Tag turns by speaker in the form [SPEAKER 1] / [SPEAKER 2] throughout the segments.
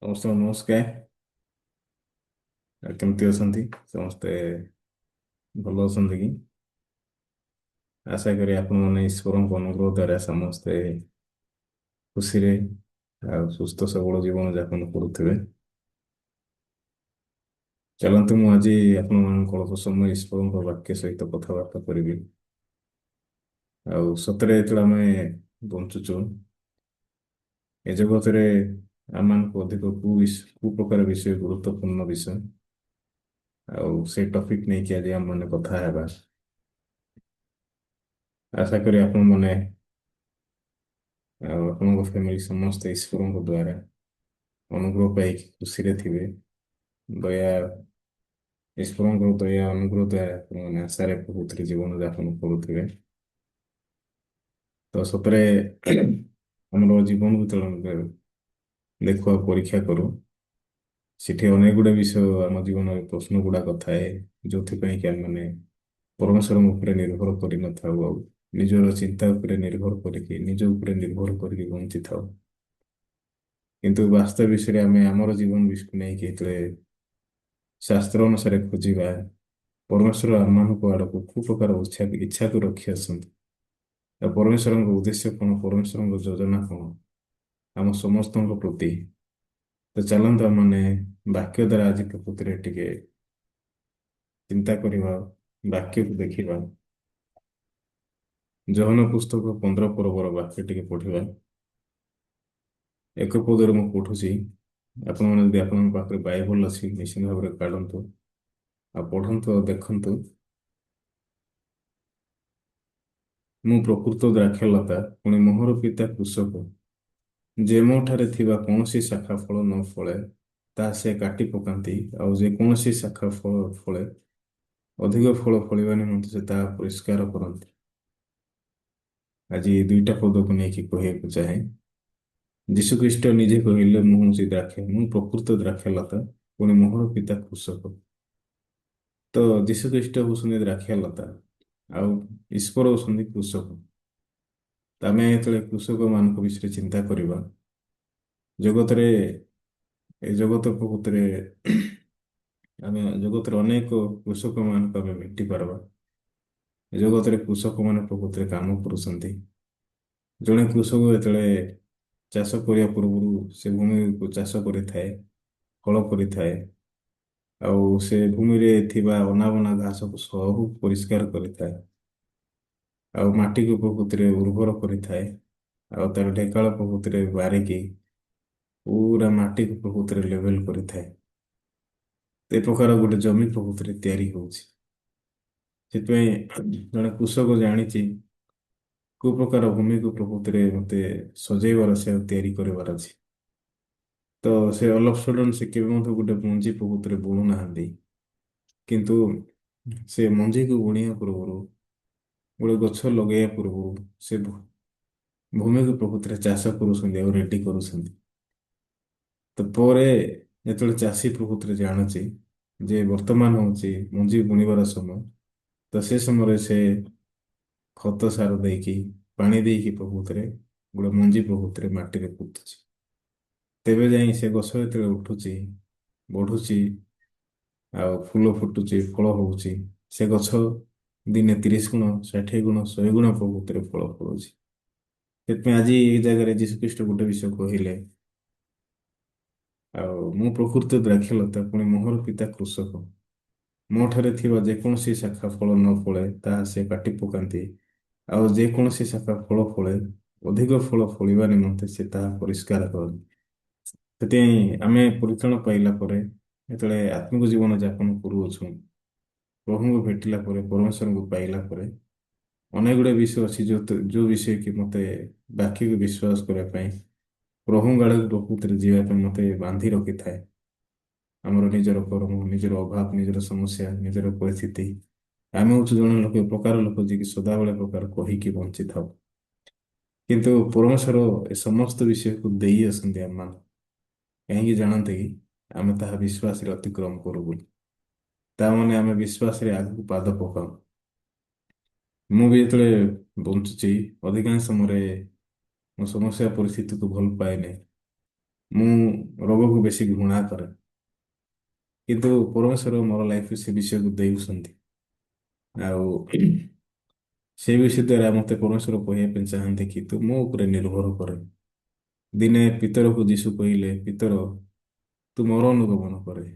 [SPEAKER 1] ସମସ୍ତଙ୍କୁ ନମସ୍କାର। କେମିତି ଅଛନ୍ତି ସମସ୍ତେ? ଭଲ ଅଛନ୍ତି କି? ଆଶା କରି ଆପଣମାନେ ଈଶ୍ୱରଙ୍କ ଅନୁଗ୍ରହ ଦ୍ୱାରା ସମସ୍ତେ ଖୁସିରେ ଆଉ ସୁସ୍ଥ ସବଳ ଜୀବନ ଯାପନ କରୁଥିବେ। ଚାଲନ୍ତୁ ମୁଁ ଆଜି ଆପଣମାନଙ୍କ ଅଳ୍ପ ସମୟ ଈଶ୍ୱରଙ୍କ ବାକ୍ୟ ସହିତ କଥାବାର୍ତ୍ତା କରିବି। ଆଉ ସତରେ ଯେତେବେଳେ ଆମେ ବଞ୍ଚୁଛୁ ଏ ଜଗତରେ ଆମମାନଙ୍କୁ ଅଧିକ କୋଉ ପ୍ରକାର ବିଷୟ ଗୁରୁତ୍ୱପୂର୍ଣ୍ଣ ବିଷୟ, ଆଉ ସେ ଟପିକ ନେଇକି ଆଜି ଆମମାନେ କଥା ହେବା। ଆଶା କରି ଆପଣମାନେ ଆଉ ଆପଣଙ୍କ ଫ୍ୟାମିଲି ସମସ୍ତେ ଈଶ୍ୱରଙ୍କ ଦ୍ୱାରା ଅନୁଗ୍ରହ ପାଇକି ଖୁସିରେ ଥିବେ। ଦୟା ଈଶ୍ୱରଙ୍କ ଦୟା ଅନୁଗ୍ରହ ଦ୍ୱାରା ଆପଣମାନେ ଆଶାରେ ବହୁତରେ ଜୀବନ ଯାପନ କରୁଥିବେ। ତ ସତରେ ଆମର ଜୀବନ ଯେତେବେଳେ ଦେଖୁ ଆଉ ପରୀକ୍ଷା କରୁ, ସେଠି ଅନେକ ଗୁଡେ ବିଷୟ ଆମ ଜୀବନରେ ପ୍ରଶ୍ନ ଗୁଡାକ ଥାଏ, ଯୋଉଥିପାଇଁ କି ଆମେମାନେ ପରମେଶ୍ୱରଙ୍କ ଉପରେ ନିର୍ଭର କରିନଥାଉ ଆଉ ନିଜର ଚିନ୍ତା ଉପରେ ନିର୍ଭର କରିକି ନିଜ ଉପରେ ନିର୍ଭର କରିକି ବଞ୍ଚିଥାଉ। କିନ୍ତୁ ବାସ୍ତବ ବିଷୟରେ ଆମେ ଆମର ଜୀବନ ବିଷୟକୁ ନେଇକି ଯେତେବେଳେ ଶାସ୍ତ୍ର ଅନୁସାରେ ଖୋଜିବା, ପରମେଶ୍ୱର ଆମମାନଙ୍କ ଆଡକୁ କୋଉ ପ୍ରକାର ଇଚ୍ଛାକୁ ରଖି ଆସନ୍ତି ଆଉ ପରମେଶ୍ୱରଙ୍କ ଉଦ୍ଦେଶ୍ୟ କଣ, ପରମେଶ୍ୱରଙ୍କ ଯୋଜନା କଣ ଆମ ସମସ୍ତଙ୍କ ପ୍ରତି। ତ ଚାଲନ୍ତୁ ଆମମାନେ ବାକ୍ୟ ଦ୍ୱାରା ଆଜି ପ୍ରକୃତିରେ ଟିକେ ଚିନ୍ତା କରିବା, ବାକ୍ୟକୁ ଦେଖିବା। ଯୋହନ ପୁସ୍ତକ 15 ପର୍ବର ବାକ୍ୟ ଟିକେ ପଢିବା। ଏକ ପଦରେ ମୁଁ ପଢୁଛି, ଆପଣମାନେ ଯଦି ଆପଣଙ୍କ ପାଖରେ ବାଇବଲ ଅଛି ନିଶ୍ଚିତ ଭାବରେ କାଢନ୍ତୁ ଆଉ ପଢନ୍ତୁ ଆଉ ଦେଖନ୍ତୁ। ମୁଁ ପ୍ରକୃତ ଦ୍ରାକ୍ଷାଲତା, ପୁଣି ମୋହର ପିତା କୃଷକ। ଯେ ମୋଠାରେ ଥିବା କୌଣସି ଶାଖା ଫଳ ନ ଫଳେ ତାହା ସେ କାଟି ପକାନ୍ତି, ଆଉ ଯେକୌଣସି ଶାଖା ଫଳ ଫଳେ ଅଧିକ ଫଳ ଫଳିବା ନିମନ୍ତେ ସେ ତାହା ପରିଷ୍କାର କରନ୍ତି। ଆଜି ଦୁଇଟା ପଦକୁ ନେଇକି କହିବାକୁ ଚାହେଁ। ଯୀଶୁ ଖ୍ରୀଷ୍ଟ ନିଜେ କହିଲେ, ମୁଁ ହଉଛି ଦ୍ରାକ୍ଷା, ମୁଁ ପ୍ରକୃତ ଦ୍ରାକ୍ଷାଲତା, ପୁଣି ମୋହର ପିତା କୃଷକ। ତ ଯୀଶୁ ଖ୍ରୀଷ୍ଟ ହଉଛନ୍ତି ଦ୍ରାକ୍ଷାଲତା ଆଉ ଈଶ୍ୱର ହଉଛନ୍ତି କୃଷକ। ତ ଆମେ ଯେତେବେଳେ କୃଷକ ମାନଙ୍କ ବିଷୟରେ ଚିନ୍ତା କରିବା, ଜଗତରେ ଏ ଜଗତ ପ୍ରକୃତରେ ଆମେ ଜଗତରେ ଅନେକ କୃଷକ ମାନଙ୍କୁ ଆମେ ଭେଟି ପାରବା। ଏ ଜଗତରେ କୃଷକମାନେ ପ୍ରକୃତିରେ କାମ କରୁଛନ୍ତି। ଜଣେ କୃଷକ ଯେତେବେଳେ ଚାଷ କରିବା ପୂର୍ବରୁ ସେ ଭୂମିକୁ ଚାଷ କରିଥାଏ, ହଳ କରିଥାଏ, ଆଉ ସେ ଭୂମିରେ ଥିବା ଅନାବନା ଘାସକୁ ସବୁ ପରିଷ୍କାର କରିଥାଏ, ଆଉ ମାଟିକୁ ପ୍ରକୃତିରେ ଉର୍ବର କରିଥାଏ, ଆଉ ତାର ଢେକାଳ ପ୍ରକୃତିରେ ବାରିକି ପୁରା ମାଟିକୁ ପ୍ରକୃତିରେ ଲେଭେଲ କରିଥାଏ। ଏ ପ୍ରକାର ଗୋଟେ ଜମି ପ୍ରକୃତିରେ ତିଆରି ହଉଛି। ସେଥିପାଇଁ ଜଣେ କୃଷକ ଜାଣିଛି କୋଉ ପ୍ରକାର ଭୂମିକୁ ପ୍ରକୃତିରେ ମତେ ସଜେଇବାର ଅଛି ଆଉ ତିଆରି କରିବାର ଅଛି। ତ ସେ ଅଲ୍ ଅଫ୍ ସଡନ୍ ସେ କେବେ ମଧ୍ୟ ଗୋଟେ ମଞ୍ଜି ପ୍ରକୃତିରେ ବୁଣୁ ନାହାନ୍ତି, କିନ୍ତୁ ସେ ମଞ୍ଜିକୁ ବୁଣିବା ପୂର୍ବରୁ, ଗୋଟେ ଗଛ ଲଗେଇବା ପୂର୍ବରୁ ସେ ଭୂମିକୁ ପ୍ରକୃତିରେ ଚାଷ କରୁଛନ୍ତି ଆଉ ରେଡି କରୁଛନ୍ତି। ତ ପରେ ଯେତେବେଳେ ଚାଷୀ ପ୍ରକୃତିରେ ଜାଣୁଛି ଯେ ବର୍ତ୍ତମାନ ହଉଛି ମଞ୍ଜି ବୁଣିବାର ସମୟ, ତ ସେ ସମୟରେ ସେ ଖତ ସାର ଦେଇକି ପାଣି ଦେଇକି ପ୍ରକୃତିରେ ଗୋଟେ ମଞ୍ଜି ପ୍ରକୃତିରେ ମାଟିରେ ପୋତୁଛି। ତେବେ ଯାଇ ସେ ଗଛ ଯେତେବେଳେ ଉଠୁଛି, ବଢୁଛି, ଆଉ ଫୁଲ ଫୁଟୁଛି, ଫଳ ହଉଛି, ସେ ଗଛ ଦିନେ 30 ଗୁଣ, 60 ଗୁଣ, 100 ଗୁଣ ପ୍ରକୃତିରେ ଫଳ ଫଳୁଛି। ସେଥିପାଇଁ ଆଜି ଏଇ ଜାଗାରେ ଯୀଶୁଖ୍ରୀଷ୍ଟ ଗୋଟେ ବିଷୟ କହିଲେ, ଆଉ ମୁଁ ପ୍ରକୃତ ଦ୍ରାକ୍ଷାଲତା, ପୁଣି ମୋହର ପିତା କୃଷକ। ମୋ ଠାରେ ଥିବା ଯେକୌଣସି ଶାଖା ଫଳ ନ ଫଳେ ତାହା ସେ କାଟି ପକାନ୍ତି, ଆଉ ଯେକୌଣସି ଶାଖା ଫଳ ଫଳେ ଅଧିକ ଫଳ ଫଳିବା ନିମନ୍ତେ ସେ ତାହା ପରିଷ୍କାର କରନ୍ତି। ସେଥିପାଇଁ ଆମେ ପରିତ୍ରାଣ ପାଇଲା ପରେ ଯେତେବେଳେ ଆତ୍ମିକ ଜୀବନ ଯାପନ କରୁଅଛୁ, ପ୍ରଭୁଙ୍କୁ ଭେଟିଲା ପରେ, ପରମେଶ୍ୱରଙ୍କୁ ପାଇଲା ପରେ, ଅନେକ ଗୁଡ଼ିଏ ବିଷୟ ଅଛି ଯୋଉ ବିଷୟ କି ମତେ ବାକ୍ୟକୁ ବିଶ୍ୱାସ କରିବା ପାଇଁ, ପ୍ରଭୁଙ୍କ ଆଡ଼କୁ ପ୍ରକୃତିରେ ଯିବା ପାଇଁ ମତେ ବାନ୍ଧି ରଖିଥାଏ। ଆମର ନିଜର କର୍ମ, ନିଜର ଅଭାବ, ନିଜର ସମସ୍ୟା, ନିଜର ପରିସ୍ଥିତି। ଆମେ ହଉଛୁ ଜଣେ ଲୋକ, ଏ ପ୍ରକାର ଲୋକ ଯିଏକି ସଦାବେଳେ ପ୍ରକାର କହିକି ବଞ୍ଚିଥାଉ, କିନ୍ତୁ ପରମେଶ୍ୱର ଏ ସମସ୍ତ ବିଷୟକୁ ଦେଇ ଆସନ୍ତି ଆମମାନଙ୍କୁ। କାହିଁକି ଜାଣନ୍ତି କି? ଆମେ ତାହା ବିଶ୍ୱାସରେ ଅତିକ୍ରମ କରୁ ବୋଲି। ତା ମାନେ ଆମେ ବିଶ୍ୱାସରେ ଆଗକୁ ପାଦ ପକାଉ। ମୁଁ ବି ଯେତେବେଳେ ବଞ୍ଚୁଛି, ଅଧିକାଂଶ ସମୟରେ ମୋ ସମସ୍ୟା ପରିସ୍ଥିତିକୁ ଭଲ ପାଏ ନାହିଁ। ମୁଁ ରୋଗକୁ ବେଶୀ ଘୃଣା କରେ, କିନ୍ତୁ ପରମେଶ୍ୱର ମୋର ଲାଇଫରେ ସେ ବିଷୟକୁ ଦେଉଛନ୍ତି। ଆଉ ସେ ବିଷୟ ଦ୍ୱାରା ମତେ ପରମେଶ୍ୱର କହିବା ପାଇଁ ଚାହାନ୍ତି କି ତୁ ମୋ ଉପରେ ନିର୍ଭର କରେ। ଦିନେ ପିତରକୁ ଯୀଶୁ କହିଲେ, ପିତର ତୁ ମୋର ଅନୁଗମନ କରେ।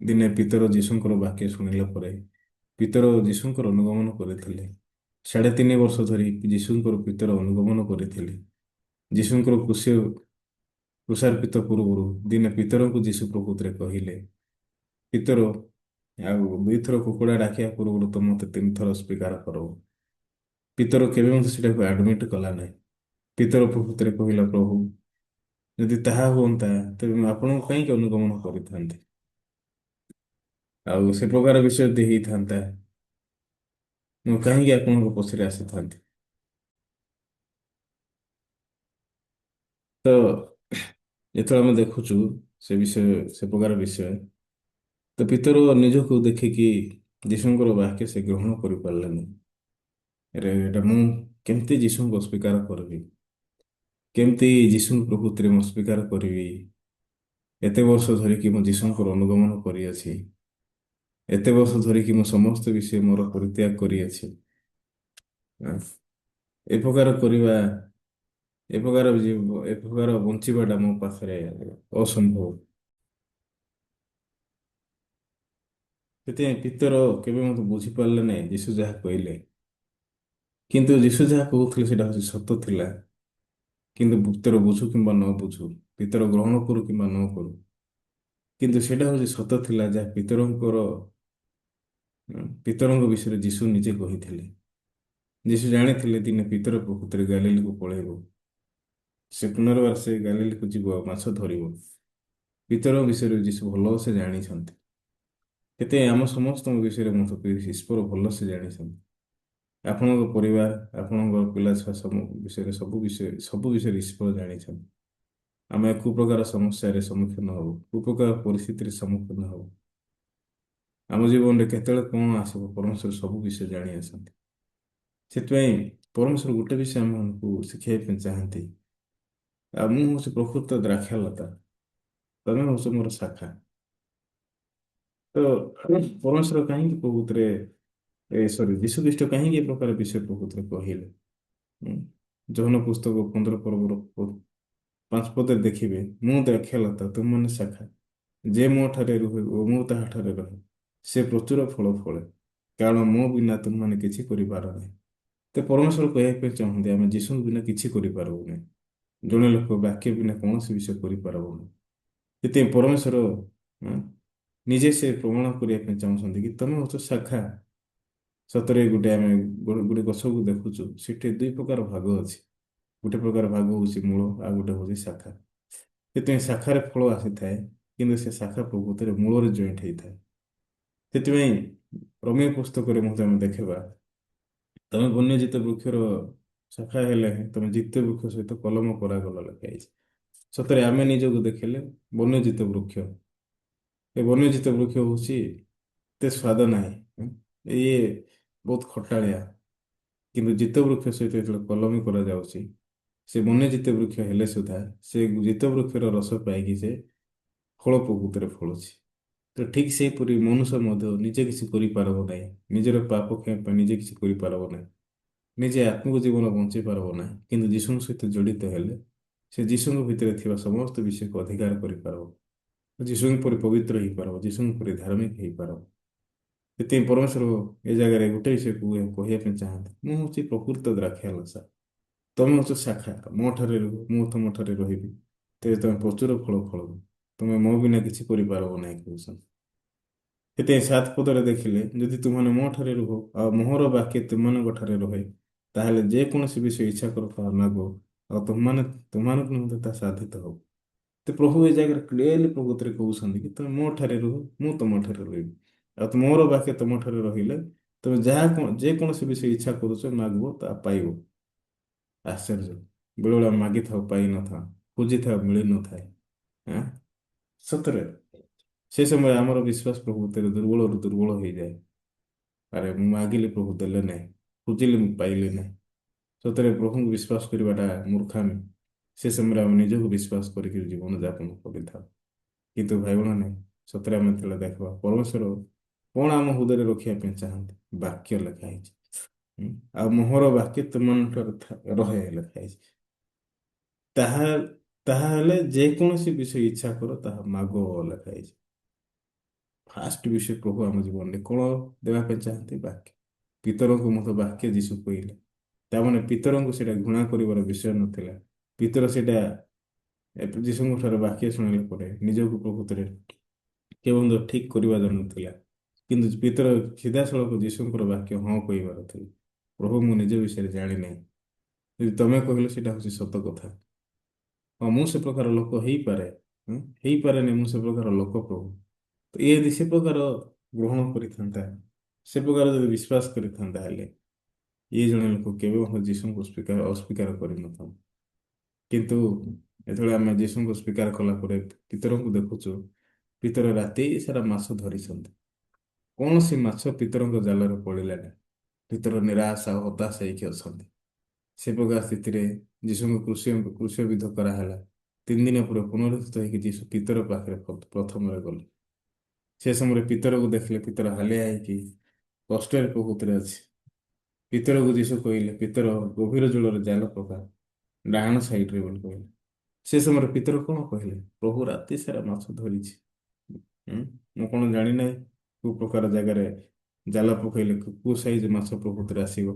[SPEAKER 1] ଦିନେ ପିତର ଯୀଶୁଙ୍କର ବାକ୍ୟ ଶୁଣିଲା ପରେ ପିତର ଯୀଶୁଙ୍କର ଅନୁଗମନ କରିଥିଲେ। 3.5 ବର୍ଷ ଧରି ଯୀଶୁଙ୍କର ପିତର ଅନୁଗମନ କରିଥିଲେ। ଯୀଶୁଙ୍କର କ୍ରୁଶାର୍ପିତ ପୂର୍ବରୁ ଦିନେ ପିତରଙ୍କୁ ଯୀଶୁ ପ୍ରକୃତରେ କହିଲେ, ପିତର ଆଉ 2 ଥର କୁକୁଡ଼ା ଡାକିବା ପୂର୍ବରୁ ତ ମତେ 3 ଥର ସ୍ୱୀକାର କର। ପିତର କେବେ ମଧ୍ୟ ସେଟାକୁ ଆଡମିଟ କଲା ନାହିଁ। ପିତର ପ୍ରକୃତରେ କହିଲା, ପ୍ରଭୁ ଯଦି ତାହା ହୁଅନ୍ତା ତେବେ ମୁଁ ଆପଣଙ୍କୁ କାହିଁକି ଅନୁଗମନ କରିଥାନ୍ତି? ଆଉ ସେ ପ୍ରକାର ବିଷୟ ଯଦି ହେଇଥାନ୍ତା ମୁଁ କାହିଁକି ଆପଣଙ୍କ ପଛରେ ଆସିଥାନ୍ତି? ତ ଯେତେବେଳେ ଆମେ ଦେଖୁଛୁ ସେ ବିଷୟ, ସେ ପ୍ରକାର ବିଷୟ, ତ ପିତର ନିଜକୁ ଦେଖିକି ଯୀଶୁଙ୍କର ବାକ୍ୟ ସେ ଗ୍ରହଣ କରିପାରିଲେନି। ଏଇଟା ମୁଁ କେମିତି ଯୀଶୁଙ୍କୁ ଅସ୍ୱୀକାର କରିବି? କେମିତି ଯୀଶୁଙ୍କ ପ୍ରକୃତିରେ ମୁଁ ସ୍ୱୀକାର କରିବି? ଏତେ ବର୍ଷ ଧରିକି ମୁଁ ଯୀଶୁଙ୍କର ଅନୁଗମନ କରିଅଛି, ଏତେ ବର୍ଷ ଧରିକି ମୁଁ ସମସ୍ତ ବିଷୟ ମୋର ପରିତ୍ୟାଗ କରିଅଛି। ଆଁ, ଏ ପ୍ରକାର କରିବା, ଏ ପ୍ରକାର ବଞ୍ଚିବାଟା ମୋ ପାଖରେ ଅସମ୍ଭବ। ସେଥିପାଇଁ ପିତର କେବେ ମୋତେ ବୁଝିପାରିଲେ ନାହିଁ ଯୀଶୁ ଯାହା କହିଲେ। କିନ୍ତୁ ଯୀଶୁ ଯାହା କହୁଥିଲେ ସେଇଟା ହଉଛି ସତ ଥିଲା। କିନ୍ତୁ ପିତର ବୁଝୁ କିମ୍ବା ନ ବୁଝୁ, ପିତର ଗ୍ରହଣ କରୁ କିମ୍ବା ନ କରୁ, କିନ୍ତୁ ସେଇଟା ହଉଛି ସତ ଥିଲା ଯାହା ପିତରଙ୍କ ବିଷୟରେ ଯୀଶୁ ନିଜେ କହିଥିଲେ। ଯୀଶୁ ଜାଣିଥିଲେ ଦିନେ ପିତର ପ୍ରକୃତରେ ଗାଲିଲକୁ ପଳେଇବ। ସେ ପୁନର୍ବାର ସେ ଗାଲିଲକୁ ଯିବ ଆଉ ମାଛ ଧରିବ। ପିତରଙ୍କ ବିଷୟରେ ଯୀଶୁ ଭଲସେ ଜାଣିଛନ୍ତି। କେତେ ଆମ ସମସ୍ତଙ୍କ ବିଷୟରେ ମଧ୍ୟ ଈଶ୍ୱର ଭଲସେ ଜାଣିଛନ୍ତି। ଆପଣଙ୍କ ପରିବାର, ଆପଣଙ୍କ ପିଲା ଛୁଆ ବିଷୟରେ ସବୁ ବିଷୟରେ ଈଶ୍ୱର ଜାଣିଛନ୍ତି। ଆମେ କୋଉ ପ୍ରକାର ସମସ୍ୟାରେ ସମ୍ମୁଖୀନ ହବୁ, କୋଉ ପ୍ରକାର ପରିସ୍ଥିତିରେ ସମ୍ମୁଖୀନ ହବୁ, ଆମ ଜୀବନରେ କେତେବେଳେ କଣ ଆସିବ, ପରମେଶ୍ୱର ସବୁ ବିଷୟ ଜାଣି ଆସନ୍ତି। ସେଥିପାଇଁ ପରମେଶ୍ୱର ଗୋଟେ ବିଷୟ ଆମମାନଙ୍କୁ ଶିଖାଇବା ପାଇଁ ଚାହାନ୍ତି, ଆଉ ମୁଁ ହଉଛି ପ୍ରକୃତ ଦ୍ରାକ୍ଷାଲତା, ତମେ ହଉଛ ମୋର ଶାଖା। ତ ପରମେଶ୍ୱର କାହିଁକି ପ୍ରକୃତରେ ଯୀଶୁ ଖ୍ରୀଷ୍ଟ କାହିଁକି ଏ ପ୍ରକାର ବିଷୟ ପ୍ରକୃତରେ କହିଲେ? ଉଁ, ଯୋହନ ପୁସ୍ତକ 15 ପର୍ବର 5 ପଦରେ ଦେଖିବେ, ମୁଁ ଦ୍ରାକ୍ଷାଲତା ତୁମମାନେ ଶାଖା, ଯେ ମୋ ଠାରେ ରୁହେ ଓ ମୁଁ ତାହା ଠାରେ ରହେ ସେ ପ୍ରଚୁର ଫଳ ଫଳେ, କାରଣ ମୋ ବିନା ତୁମମାନେ କିଛି କରିପାର ନାହିଁ। ତ ପରମେଶ୍ୱର କହିବା ପାଇଁ ଚାହୁଁନ୍ତି ଆମେ ଯୀଶୁଙ୍କ ବିନା କିଛି କରିପାରିବୁନି। ଜଣେ ଲୋକ ବାକ୍ୟ ବିନା କୌଣସି ବିଷୟ କରିପାରିବନି। ସେଥିପାଇଁ ପରମେଶ୍ୱର ଆଁ, ନିଜେ ସେ ପ୍ରମାଣ କରିବା ପାଇଁ ଚାହୁଁଛନ୍ତି କି ତମେ ହଉଛ ଶାଖା। ସତରେ ଗୋଟେ ଗଛକୁ ଦେଖୁଛୁ, ସେଠି 2 ପ୍ରକାର ଭାଗ ଅଛି। ଗୋଟେ ପ୍ରକାର ଭାଗ ହଉଛି ମୂଳ, ଆଉ ଗୋଟେ ହଉଛି ଶାଖା। ସେଥିପାଇଁ ଶାଖାରେ ଫଳ ଆସିଥାଏ, କିନ୍ତୁ ସେ ଶାଖା ପ୍ରକୃତରେ ମୂଳରେ ଜଏଣ୍ଟ ହେଇଥାଏ। ସେଥିପାଇଁ ରୋମୀୟ ପୁସ୍ତକରେ ମଧ୍ୟ ଆମେ ଦେଖିବା, ତମେ ବନ୍ୟଜିତ ବୃକ୍ଷର ଶାଖା ହେଲେ ତମେ ଜିତ୍ୟ ବୃକ୍ଷ ସହିତ କଲମ କରାଗଲା ଲେଖା ହେଇଛି। ସତରେ ଆମେ ନିଜକୁ ଦେଖିଲେ ବନ୍ୟଜିତ ବୃକ୍ଷ, ଏ ବନ୍ୟଜିତ ବୃକ୍ଷ ହଉଛି ଏତେ ସ୍ୱାଦ ନାହିଁ, ଇଏ ବହୁତ ଖଟାଳିଆ। କିନ୍ତୁ ଜିତ ବୃକ୍ଷ ସହିତ ଯେତେବେଳେ କଲମୀ କରାଯାଉଛି, ସେ ବନ୍ୟଜିତ ବୃକ୍ଷ ହେଲେ ସୁଦ୍ଧା ସେ ଜିତ ବୃକ୍ଷର ରସ ପାଇକି ସେ ଫଳ ପ୍ରକୃତିରେ ଫଳୁଛି। ତ ଠିକ୍ ସେହିପରି ମନୁଷ୍ୟ ମଧ୍ୟ ନିଜେ କିଛି କରିପାରିବ ନାହିଁ, ନିଜର ପାପ କ୍ଷମା ପାଇଁ ନିଜେ କିଛି କରିପାରିବ ନାହିଁ, ନିଜେ ଆତ୍ମିକ ଜୀବନ ବଞ୍ଚି ପାରିବ ନାହିଁ। କିନ୍ତୁ ଯୀଶୁଙ୍କ ସହିତ ଜଡ଼ିତ ହେଲେ ସେ ଯୀଶୁଙ୍କ ଭିତରେ ଥିବା ସମସ୍ତ ବିଷୟକୁ ଅଧିକାର କରିପାରିବ, ଯୀଶୁଙ୍କ ପରି ପବିତ୍ର ହେଇପାରିବ, ଯୀଶୁଙ୍କ ପରି ଧାର୍ମିକ ହେଇପାରିବ। ସେଥିପାଇଁ ପରମେଶ୍ୱର ଏ ଜାଗାରେ ଗୋଟେ ବିଷୟକୁ କହିବା ପାଇଁ ଚାହାନ୍ତି, ମୁଁ ହଉଛି ପ୍ରକୃତ ଦ୍ରାକ୍ଷାଲତା, ତମେ ହଉଛ ଶାଖା। ମୋ ଠାରେ ରୁହ, ମୁଁ ତମ ଠାରେ ରହିବି, ତେବେ ତମେ ପ୍ରଚୁର ଫଳ ଫଳିବ, ତମେ ମୋ ବିନା କିଛି କରିପାରିବ ନାହିଁ କହୁଛନ୍ତି। ସେଥିପାଇଁ 7 ପଦରେ ଦେଖିଲେ, ଯଦି ତୁମମାନେ ମୋ ଠାରେ ରୁହ ଆଉ ମୋହର ବାକ୍ୟ ତୁମମାନଙ୍କ ଠାରେ ରହେ, ତାହେଲେ ଯେକୌଣସି ବିଷୟ ଇଚ୍ଛା କର ତାହା ମାଗ, ଆଉ ତୁମମାନଙ୍କୁ ମଧ୍ୟ ତାହା ସାଧିତ ହବ। ତ ପ୍ରଭୁ ଏ ଜାଗାରେ କ୍ଲିୟରଲି ପ୍ରକୃତରେ କହୁଛନ୍ତି କି ତମେ ମୋ ଠାରେ ରୁହ, ମୁଁ ତମ ଠାରେ ରହିବି, ଆଉ ମୋର ବାକ୍ୟ ତମ ଠାରେ ରହିଲେ ତମେ ଯେକୌଣସି ବିଷୟ ଇଚ୍ଛା କରୁଛ ମାଗିବ, ତାହା ପାଇବ। ଆଶ୍ଚର୍ଯ୍ୟ। ବେଳେବେଳେ ଆମେ ମାଗିଥାଉ ପାଇନଥାଉ, ଖୋଜିଥାଉ ମିଳିନଥାଏ। ଆଁ? ସତରେ ସେ ସମୟରେ ଆମର ବିଶ୍ୱାସ ପ୍ରଭୃତିରେ ଦୁର୍ବଳରୁ ଦୁର୍ବଳ ହେଇଯାଏ। ଆରେ ମୁଁ ମାଗିଲି ପ୍ରଭୁ ଦେଲେ ନାହିଁ, ଖୋଜିଲି ମୁଁ ପାଇଲି ନାହିଁ। ସତରେ ପ୍ରଭୁଙ୍କୁ ବିଶ୍ୱାସ କରିବାଟା ମୂର୍ଖାମି। ସେ ସମୟରେ ଆମେ ନିଜକୁ ବିଶ୍ୱାସ କରିକି ଜୀବନଯାପନ କରିଥାଉ। କିନ୍ତୁ ଭାଇ ଭଉଣୀ, ସତରେ ଆମେ ଯେତେବେଳେ ଦେଖିବା ପରମେଶ୍ୱର କଣ ଆମ ହୃଦୟରେ ରଖିବା ପାଇଁ ଚାହାନ୍ତି, ବାକ୍ୟ ଲେଖା ହେଇଛି। ହୁଁ? ଆଉ ମୋହର ବାକ୍ୟ ତୁମମାନଙ୍କର ରହେ ଲେଖା ହେଇଛି। ତାହା ତାହା ହେଲେ ଯେକୌଣସି ବିଷୟ ଇଚ୍ଛା କର ତାହା ମାଗ ଲେଖା ହେଇଛି। ଫାଷ୍ଟ ବିଷୟ ପ୍ରଭୁ ଆମ ଜୀବନରେ କଣ ଦେବା ପାଇଁ ଚାହାନ୍ତି, ବାକ୍ୟ। ପିତରଙ୍କୁ ମଧ୍ୟ ବାକ୍ୟ ଯୀଶୁ କହିଲେ। ତାମାନେ ପିତରଙ୍କୁ ସେଇଟା ଘୃଣା କରିବାର ବିଷୟ ନଥିଲା। ପିତର ସେଇଟା ଯୀଶୁଙ୍କ ଠାରୁ ବାକ୍ୟ ଶୁଣିଲା ପରେ ନିଜକୁ ପ୍ରକୃତରେ କେବଳ ଠିକ କରିବା ନଥିଲା, କିନ୍ତୁ ପିତର ସିଧାସଳଖ ଯୀଶୁଙ୍କର ବାକ୍ୟ ହଁ କହିବାର ଥିଲା। ପ୍ରଭୁ, ମୁଁ ନିଜ ବିଷୟରେ ଜାଣିନାହିଁ, ଯଦି ତମେ କହିଲ ସେଇଟା ହଉଛି ସତ କଥା। ହଁ, ମୁଁ ସେ ପ୍ରକାର ଲୋକ ହେଇପାରେ, ହେଇପାରେନି ମୁଁ ସେ ପ୍ରକାର ଲୋକ ପ୍ରଭୁ। ତ ଇଏ ଯଦି ସେ ପ୍ରକାର ଗ୍ରହଣ କରିଥାନ୍ତା, ସେ ପ୍ରକାର ଯଦି ବିଶ୍ୱାସ କରିଥାନ୍ତା, ହେଲେ ଇଏ ଜଣେ ଲୋକ କେବେ ମଧ୍ୟ ଯୀଶୁଙ୍କୁ ଅସ୍ୱୀକାର କରିନଥାନ୍ତା। କିନ୍ତୁ ଯେତେବେଳେ ଆମେ ଯୀଶୁଙ୍କୁ ସ୍ୱୀକାର କଲା ପରେ ପିତରଙ୍କୁ ଦେଖୁଛୁ, ପିତର ରାତି ସାରା ମାଛ ଧରିଛନ୍ତି, କୌଣସି ମାଛ ପିତରଙ୍କ ଜାଲରେ ପଡ଼ିଲାନି। ପିତର ନିରାଶ ଆଉ ହତାଶ ହେଇକି ଅଛନ୍ତି। ସେ ପ୍ରକାର ସ୍ଥିତିରେ ଯୀଶୁଙ୍କୁ କ୍ରୁଶବିଦ୍ଧ କରାହେଲା। 3 ଦିନ ପରେ ପୁନରୁତ୍ଥିତ ହେଇକି ଯୀଶୁ ପିତର ପାଖରେ ପ୍ରଥମରେ ଗଲେ। ସେ ସମୟରେ ପିତରକୁ ଦେଖିଲେ, ପିତର ହାଲିଆ ହେଇକି କଷ୍ଟରେ ପ୍ରକୃତିରେ ଅଛି। ପିତରକୁ ଯୀଶୁ କହିଲେ, ପିତର ଗଭୀର ଜଳରେ ଜାଲ ପକା, ଡାହାଣ ସାଇଡରେ ବୋଲି କହିଲେ। ସେ ସମୟରେ ପିତର କଣ କହିଲେ, ପ୍ରଭୁ, ରାତି ସାରା ମାଛ ଧରିଛି, ମୁଁ କଣ ଜାଣିନାହିଁ କୋଉ ପ୍ରକାର ଜାଗାରେ ଜାଲ ପକେଇଲେ କୋଉ ସାଇଜ ମାଛ ପ୍ରକୃତିରେ ଆସିବ।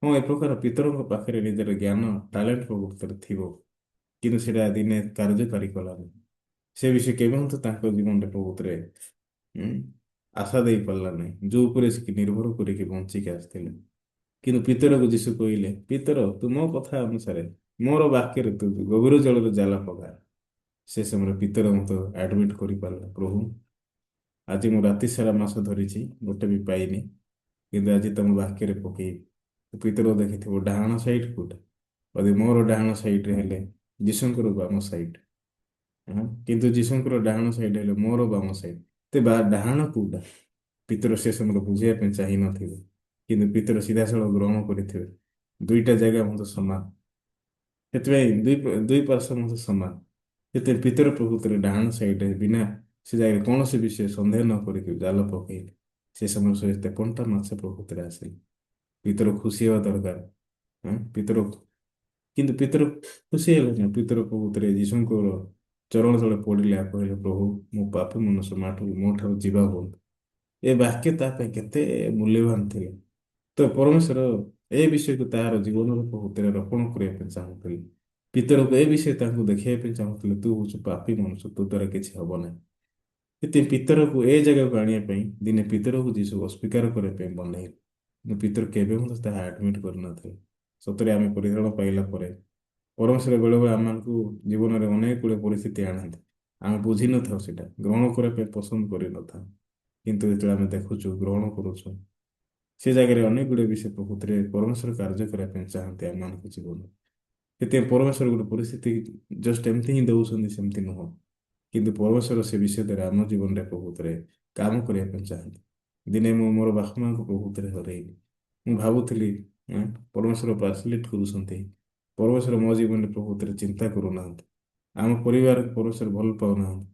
[SPEAKER 1] ହଁ, ଏ ପ୍ରକାର ପିତରଙ୍କ ପାଖରେ ନିଜର ଜ୍ଞାନ ଟାଲେଣ୍ଟ ପ୍ରକୃତରେ ଥିବ, କିନ୍ତୁ ସେଇଟା ଦିନେ କାର୍ଯ୍ୟକାରୀ କଲାନି। ସେ ବିଷୟ କେବେ ମଧ୍ୟ ତାଙ୍କ ଜୀବନରେ ପ୍ରକୃତରେ ଉଁ, ଆଶା ଦେଇ ପାରିଲା ନାହିଁ, ଯୋଉ ଉପରେ ସେ ନିର୍ଭର କରିକି ବଞ୍ଚିକି ଆସିଥିଲେ। କିନ୍ତୁ ପିତରକୁ ଯୀଶୁ କହିଲେ, ପିତର, ତୁ ମୋ କଥା ଅନୁସାରେ ମୋର ବାକ୍ୟରେ ତୁ ଗଭୀର ଜଳରେ ଜାଲ ପକା। ସେ ସମୟରେ ପିତର ମତେ ଆଡମିଟ କରିପାରିଲା, ପ୍ରଭୁ, ଆଜି ମୁଁ ରାତି ସାରା ମାଛ ଧରିଛି, ଗୋଟେ ବି ପାଇନି, କିନ୍ତୁ ଆଜି ତମ ବାକ୍ୟରେ ପକେଇବି। ପିତର ଦେଖିଥିବ ଡାହାଣ ସାଇଡ୍ କୋଉଟା, ଯଦି ମୋର ଡାହାଣ ସାଇଡ୍ରେ ହେଲେ ଯୀଶୁଙ୍କର ବାମ ସାଇଡ୍, କିନ୍ତୁ ଯୀଶୁଙ୍କର ଡାହାଣ ସାଇଡ୍ ହେଲେ ମୋର ବାମ ସାଇଡ୍, ତେ ଡାହାଣ କୋଉଟା? ପିତର ସେ ସମୟରେ ବୁଝିବା ପାଇଁ ଚାହିଁନଥିବେ, କିନ୍ତୁ ପିତର ସିଧାସଳଖ ଗ୍ରହଣ କରିଥିବେ, ଦୁଇଟା ଜାଗା ମଧ୍ୟ ସମାନ। ସେଥିପାଇଁ ଦୁଇ ପାର୍ଶ୍ୱ ମଧ୍ୟ ସମାନ। ସେଥିପାଇଁ ପିତର ପ୍ରକୃତରେ ଡାହାଣ ସାଇଡ୍ରେ ବିନା ସେ ଜାଗାରେ କୌଣସି ବିଷୟ ସନ୍ଦେହ ନ କରିକି ଜାଲ ପକେଇଲେ। ସେ ସମୟରେ 153ଟା ମାଛ ପ୍ରକୃତରେ ଆସିଲେ। ପିତର ଖୁସି ହେବା ଦରକାର। ପିତର, କିନ୍ତୁ ପିତର ଖୁସି ହେଲେନି। ପିତର ପ୍ରକୃତରେ ଯୀଶୁଙ୍କର ଚରଣ ତଳେ ପଡ଼ିଲେ, କହିଲେ, ପ୍ରଭୁ, ମୁଁ ପାପୀ ମନୁଷ୍ୟ, ମୋ ଠାରୁ ଯିବା ବହୁତ। ଏ ବାକ୍ୟ ତା ପାଇଁ କେତେ ମୂଲ୍ୟବାନ ଥିଲା। ତ ପରମେଶ୍ୱର ଏ ବିଷୟକୁ ତାହାର ଜୀବନର ପ୍ରକୃତିରେ ରୋପଣ କରିବା ପାଇଁ ଚାହୁଁଥିଲେ। ପିତରକୁ ଏ ବିଷୟ ତାଙ୍କୁ ଦେଖାଇବା ପାଇଁ ଚାହୁଁଥିଲେ, ତୁ ହଉଛୁ ପାପୀ ମନୁଷ୍ୟ, ତୋ ଦ୍ୱାରା କିଛି ହବ ନାହିଁ। ସେଥିପାଇଁ ପିତରକୁ ଏ ଜାଗାକୁ ଆଣିବା ପାଇଁ ଦିନେ ପିତରକୁ ଯୀଶୁ ଅସ୍ୱୀକାର କରିବା ପାଇଁ ବନେଇଲେ, କିନ୍ତୁ ପିତର କେବେ ମଧ୍ୟ ତାହା ଆଡମିଟ୍ କରିନଥିଲେ। ସତରେ ଆମେ ପରିତ୍ରାଣ ପାଇଲା ପରେ ପରମେଶ୍ୱର ବେଳେବେଳେ ଆମମାନଙ୍କୁ ଜୀବନରେ ଅନେକ ଗୁଡ଼ିଏ ପରିସ୍ଥିତି ଆଣନ୍ତି। ଆମେ ବୁଝିନଥାଉ, ସେଇଟା ଗ୍ରହଣ କରିବା ପାଇଁ ପସନ୍ଦ କରିନଥାଉ, କିନ୍ତୁ ଯେତେବେଳେ ଆମେ ଦେଖୁଛୁ, ଗ୍ରହଣ କରୁଛୁ, ସେ ଜାଗାରେ ଅନେକ ଗୁଡ଼ିଏ ବିଷୟ ପ୍ରକୃତିରେ ପରମେଶ୍ୱର କାର୍ଯ୍ୟ କରିବା ପାଇଁ ଚାହାନ୍ତି ଆମମାନଙ୍କ ଜୀବନରେ। ସେଥିପାଇଁ ପରମେଶ୍ୱର ଗୋଟେ ପରିସ୍ଥିତି ଜଷ୍ଟ ଏମିତି ହିଁ ଦେଉଛନ୍ତି, ସେମିତି ନୁହଁ, କିନ୍ତୁ ପରମେଶ୍ୱର ସେ ବିଷୟ ଦ୍ୱାରା ଆମ ଜୀବନରେ ପ୍ରକୃତରେ କାମ କରିବା ପାଇଁ ଚାହାନ୍ତି। ଦିନେ ମୁଁ ମୋର ବାପା ମାଆଙ୍କୁ ପ୍ରକୃତରେ ହରେଇଲି। ମୁଁ ଭାବୁଥିଲି ପରମେଶ୍ୱର ପାର୍ସଲିଟ୍ କରୁଛନ୍ତି, ପରମେଶ୍ୱର ମୋ ଜୀବନରେ ପ୍ରକୃତରେ ଚିନ୍ତା କରୁନାହାନ୍ତି, ଆମ ପରିବାରକୁ ପରମେଶ୍ୱର ଭଲ ପାଉନାହାନ୍ତି।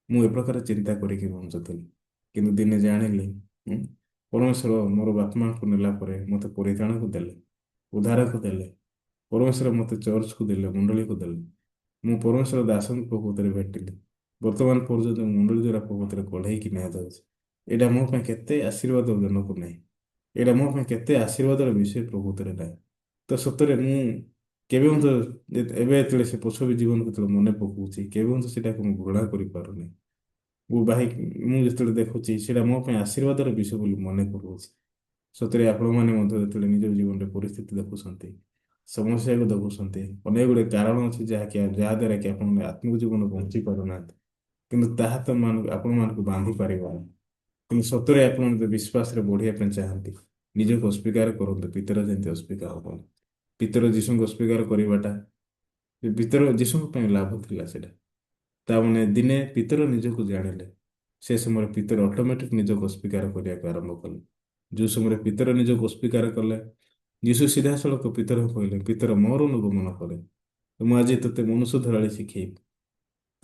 [SPEAKER 1] ମୁଁ ଏ ପ୍ରକାର ଚିନ୍ତା କରିକି ବଞ୍ଚୁଥିଲି, କିନ୍ତୁ ଦିନେ ଜାଣିଲି ପରମେଶ୍ୱର ମୋର ବାପା ମାଆଙ୍କୁ ନେଲା ପରେ ମୋତେ ପରିତ୍ରାଣକୁ ଦେଲେ, ଉଦ୍ଧାରକୁ ଦେଲେ। ପରମେଶ୍ୱର ମୋତେ ଚର୍ଚ୍ଚକୁ ଦେଲେ, ମଣ୍ଡଳୀକୁ ଦେଲେ। ମୁଁ ପରମେଶ୍ୱର ଦାସଙ୍କୁ ପ୍ରକୃତରେ ଭେଟିଲି। ବର୍ତ୍ତମାନ ପର୍ଯ୍ୟନ୍ତ ମଣ୍ଡଳୀ ଦ୍ୱାରା ପ୍ରକୃତରେ କଢ଼େଇକି ନିଆଯାଉଛି। ଏଇଟା ମୋ ପାଇଁ କେତେ ଆଶୀର୍ବାଦ ଜନକ ନାହିଁ, ଏଇଟା ମୋ ପାଇଁ କେତେ ଆଶୀର୍ବାଦର ବିଷୟ ପ୍ରକୃତରେ ନାହିଁ। ତ ସତରେ ମୁଁ କେବେ ମଧ୍ୟ ଏବେ ଯେତେବେଳେ ସେ ପଛବି ଜୀବନ ଯେତେବେଳେ ମନେ ପକାଉଛି, କେବେ ମଧ୍ୟ ସେଇଟାକୁ ମୁଁ ଘୃଣା କରିପାରୁନି। ମୁଁ ଯେତେବେଳେ ଦେଖୁଛି, ସେଇଟା ମୋ ପାଇଁ ଆଶୀର୍ବାଦର ବିଷୟ ବୋଲି ମନେ ପକାଉଛି। ସତରେ ଆପଣମାନେ ମଧ୍ୟ ଯେତେବେଳେ ନିଜ ଜୀବନରେ ପରିସ୍ଥିତି ଦେଖୁଛନ୍ତି, ସମସ୍ୟାକୁ ଦେଖୁଛନ୍ତି, ଅନେକ ଗୁଡ଼ିଏ କାରଣ ଅଛି ଯାହାଦ୍ୱାରା କି ଆପଣମାନେ ଆତ୍ମିକ ଜୀବନ ବଞ୍ଚି ପାରୁନାହାନ୍ତି, କିନ୍ତୁ ତାହା ତ ଆପଣମାନଙ୍କୁ ବାନ୍ଧି ପାରିବନି। କିନ୍ତୁ ସତରେ ଆପଣ ଯଦି ବିଶ୍ୱାସରେ ବଢ଼ିବା ପାଇଁ ଚାହାନ୍ତି, ନିଜକୁ ଅସ୍ୱୀକାର କରନ୍ତୁ, ପିତର ଯେମିତି ଅସ୍ୱୀକାର କରନ୍ତୁ। ପିତର ଯୀଶୁଙ୍କୁ ଅସ୍ୱୀକାର କରିବାଟା ପିତର ଯୀଶୁଙ୍କ ପାଇଁ ଲାଭ ଥିଲା। ସେଇଟା ତାମାନେ ଦିନେ ପିତର ନିଜକୁ ଜାଣିଲେ, ସେ ସମୟରେ ପିତର ଅଟୋମେଟିକ ନିଜକୁ ଅସ୍ୱୀକାର କରିବାକୁ ଆରମ୍ଭ କଲେ। ଯେଉଁ ସମୟରେ ପିତର ନିଜକୁ ଅସ୍ୱୀକାର କଲେ, ଯୀଶୁ ସିଧାସଳଖ ପିତରଙ୍କୁ କହିଲେ, ପିତର, ମୋର ଅନୁଗମନ କରେ। ମୁଁ ଆଜି ତୋତେ ମନୁଷ୍ୟ ଧରାଳି ଶିଖେଇବି।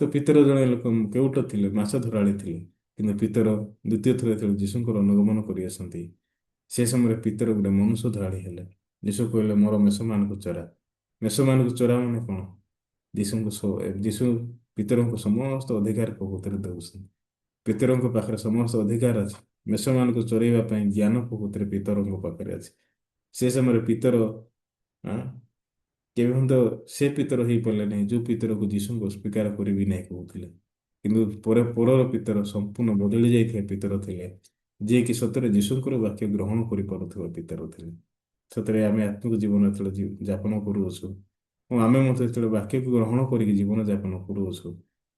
[SPEAKER 1] ତ ପିତର ଜଣେ ଲୋକ କେଉଟ ଥିଲେ, ମାଛ ଧରାଳି ଥିଲେ। କିନ୍ତୁ ପିତର ଦ୍ୱିତୀୟ ଥର ଯେତେବେଳେ ଯୀଶୁଙ୍କର ଅନୁଗମନ କରି ଆସନ୍ତି, ସେ ସମୟରେ ପିତର ଗୋଟେ ମନୁଷ୍ୟ ଧରାଳି ହେଲେ। ଯୀଶୁ କହିଲେ ମୋର ମେଷମାନଙ୍କୁ ଚରା। ମେଷମାନଙ୍କୁ ଚରା ମାନେ କଣ? ଯୀଶୁ ପିତରଙ୍କୁ ସମସ୍ତ ଅଧିକାର ପ୍ରଭୁତ୍ୱରେ ଦେଉଛନ୍ତି। ପିତରଙ୍କ ପାଖରେ ସମସ୍ତ ଅଧିକାର ଅଛି। ମେଷମାନଙ୍କୁ ଚରେଇବା ପାଇଁ ଜ୍ଞାନ ପ୍ରଭୁତ୍ୱରେ ପିତରଙ୍କ ପାଖରେ ଅଛି। ସେ ସମୟରେ ପିତର ଆଁ, କେବେ ମଧ୍ୟ ସେ ପିତର ହେଇପାରିଲେ ନାହିଁ ଯୋଉ ପିତରକୁ ଯୀଶୁଙ୍କୁ ସ୍ୱୀକାର କରିବି ନାହିଁ କହୁଥିଲେ। କିନ୍ତୁ ପରେ ପରର ପିତର ସମ୍ପୂର୍ଣ୍ଣ ବଦଳି ଯାଇଥିବା ପିତର ଥିଲେ, ଯିଏକି ସତରେ ଯୀଶୁଙ୍କର ବାକ୍ୟ ଗ୍ରହଣ କରିପାରୁଥିବା ପିତର ଥିଲେ। ସତରେ ଆମେ ଆତ୍ମିକ ଜୀବନ ଯେତେବେଳେ ଯାପନ କରୁଅଛୁ, ଓ ଆମେ ମଧ୍ୟ ଯେତେବେଳେ ବାକ୍ୟକୁ ଗ୍ରହଣ କରିକି ଜୀବନ ଯାପନ କରୁଅଛୁ,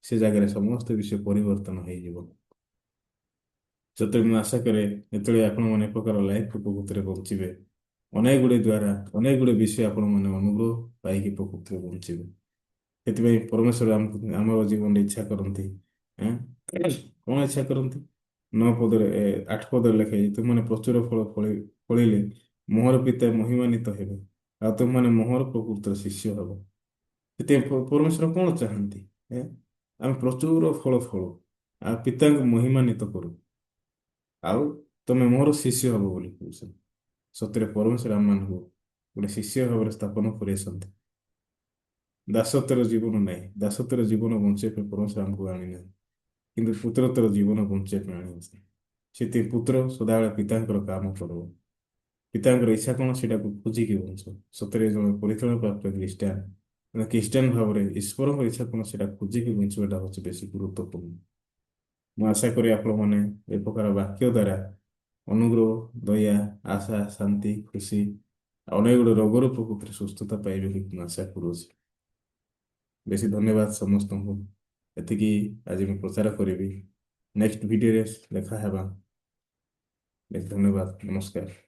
[SPEAKER 1] ସେ ଜାଗାରେ ସମସ୍ତ ବିଷୟ ପରିବର୍ତ୍ତନ ହେଇଯିବ। ସତରେ ମୁଁ ଆଶା କରେ ଯେତେବେଳେ ଆପଣମାନେ ଏ ପ୍ରକାର ଲାଇଫ ପ୍ରକୃତିରେ ବଞ୍ଚିବେ, ଅନେକ ଗୁଡ଼ିଏ ଦ୍ୱାରା ଅନେକ ଗୁଡ଼ିଏ ବିଷୟ ଆପଣମାନେ ଅନୁଗ୍ରହ ପାଇକି ପ୍ରକୃତିରେ ବଞ୍ଚିବେ। ସେଥିପାଇଁ ପରମେଶ୍ୱର ଆମକୁ ଆମ ଜୀବନରେ ଇଚ୍ଛା କରନ୍ତି। ଆଁ? କଣ ଇଚ୍ଛା କରନ୍ତି? 9 ପଦରେ 8 ପଦରେ ଲେଖା ହେଇଛି, ତୁମମାନେ ପ୍ରଚୁର ଫଳ ଫଳିଲେ ମୋହର ପିତା ମହିମାନ୍ୱିତ ହେବେ, ଆଉ ତୁମମାନେ ମୋହର ପ୍ରକୃତିର ଶିଷ୍ୟ ହେବ। ସେଥିପାଇଁ ପରମେଶ୍ୱର କଣ ଚାହାନ୍ତି? ଏଁ? ଆମେ ପ୍ରଚୁର ଫଳ ଫଳୁ, ଆଉ ପିତାଙ୍କୁ ମହିମାନ୍ୱିତ କରୁ, ଆଉ ତମେ ମୋର ଶିଷ୍ୟ ହବ ବୋଲି କହୁଛନ୍ତି। ସତରେ ପରମେଶ୍ୱର ଆମମାନଙ୍କୁ ଗୋଟେ ଶିଷ୍ୟ ଭାବରେ ସ୍ଥାପନ କରିଆସନ୍ତି। ଦାସତ୍ୱର ଜୀବନ ନାହିଁ, ଦାସତ୍ୱର ଜୀବନ ବଞ୍ଚିବା ପାଇଁ ପରମେଶ୍ୱର ଆମକୁ ଆଣିନାହାନ୍ତି, କିନ୍ତୁ ପୁତ୍ରତ୍ୱର ଜୀବନ ବଞ୍ଚିବା ପାଇଁ ଆଣିଛନ୍ତି। ସେଥିପାଇଁ ପୁତ୍ର ସଦାବେଳେ ପିତାଙ୍କର କାମ କରିବ। ପିତାଙ୍କର ଇଚ୍ଛା କଣ ସେଇଟାକୁ ଖୋଜିକି ବଞ୍ଚ। ସତରେ ଜଣେ ପରିଚାଳନା ପ୍ରାପ୍ତ ଖ୍ରୀଷ୍ଟିଆନ, ଜଣେ ଖ୍ରୀଷ୍ଟିଆନ ଭାବରେ ଈଶ୍ୱରଙ୍କ ଇଚ୍ଛା କଣ ସେଇଟା ଖୋଜିକି ବଞ୍ଚିବାଟା ହେଉଛି ବେଶୀ ଗୁରୁତ୍ୱପୂର୍ଣ୍ଣ। ମୁଁ ଆଶା କରି ଆପଣମାନେ ଏ ପ୍ରକାର ବାକ୍ୟ ଦ୍ୱାରା ଅନୁଗ୍ରହ, ଦୟା, ଆଶା, ଶାନ୍ତି, ଖୁସି, ଅନେକ ଗୁଡ଼ିଏ ରୋଗର ପ୍ରକୃତିରେ ସୁସ୍ଥତା ପାଇବେ ବୋଲି ମୁଁ ଆଶା କରୁଅଛି। ବେଶୀ ଧନ୍ୟବାଦ ସମସ୍ତଙ୍କୁ। ଏତିକି ଆଜି ମୁଁ ପ୍ରଚାର କରିବି। ନେକ୍ସଟ ଭିଡ଼ିଓରେ ଦେଖା ହେବା। ବେଶ ଧନ୍ୟବାଦ, ନମସ୍କାର।